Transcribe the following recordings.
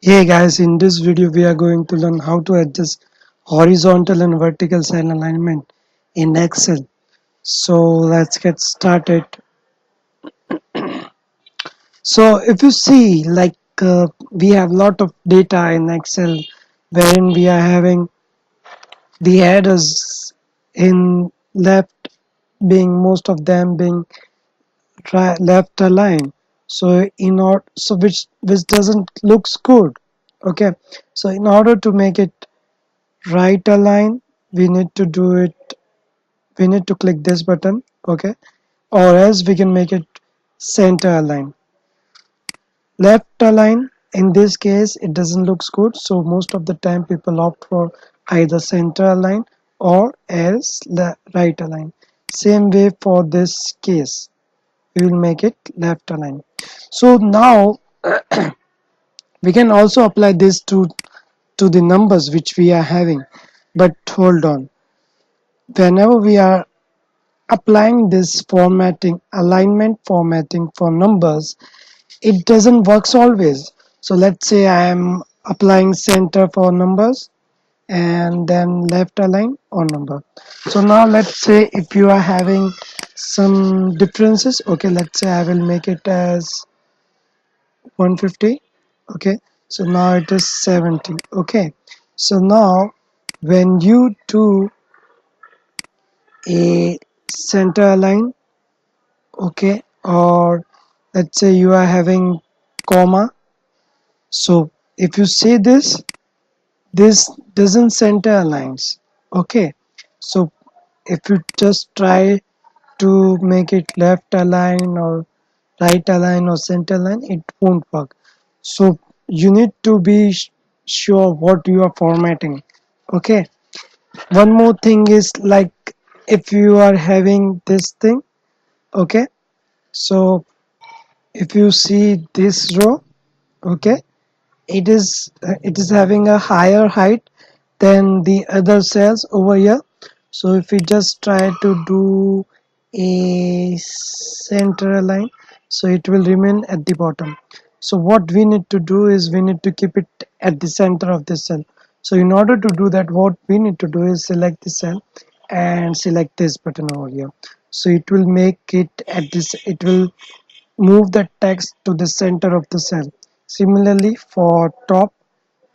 Hey guys, in this video we are going to learn how to adjust horizontal and vertical cell alignment in Excel. So let's get started. So if you see we have lot of data in Excel wherein we are having the headers in left being most of them being left aligned. So in order so which doesn't looks good. Okay. So in order to make it right align we need to do it we need to click this button. Okay, or else we can make it center align. Left align, in this case it doesn't looks good, so most of the time people opt for either center align or else right align. Same way for this case we will make it left align. So now we can also apply this to the numbers which we are having, but hold on. Whenever we are applying this formatting, alignment formatting for numbers, it doesn't works always. So let's say I am applying center for numbers and then left align on number. So now let's say if you are having some differences, okay, let's say I will make it as 150. Okay, so now it is 70. Okay, so now when you do a center align, okay, or let's say you are having comma, so if you say this doesn't center aligns. Okay, so if you just try to make it left align or right align or center align, it won't work. So you need to be sure what you are formatting. Okay, one more thing is like if you are having this thing, okay, so if you see this row, okay, it is having a higher height than the other cells over here. So if we just try to do a center line, so it will remain at the bottom. So what we need to do is we need to keep it at the center of the cell. So in order to do that, what we need to do is select the cell and select this button over here. So it will make it at this, it will move the text to the center of the cell. Similarly for top,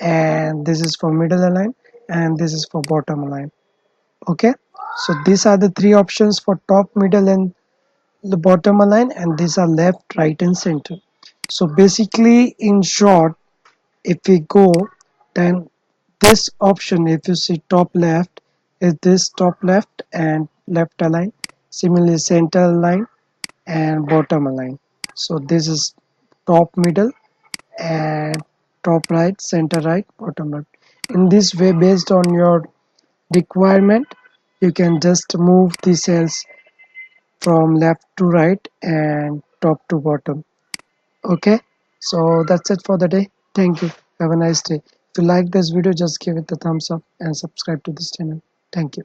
and this is for middle align, and this is for bottom align. Okay, so these are the three options for top, middle and the bottom align, and these are left, right and center. So basically in short, if we go, then this option, if you see top left, is this top left and left align. Similarly center align and bottom align. So this is top, middle and top right, center right, bottom left. In this way, based on your requirement, you can just move the cells from left to right and top to bottom. Okay, so that's it for the day. Thank you. Have a nice day. If you like this video, just give it a thumbs up and subscribe to this channel. Thank you.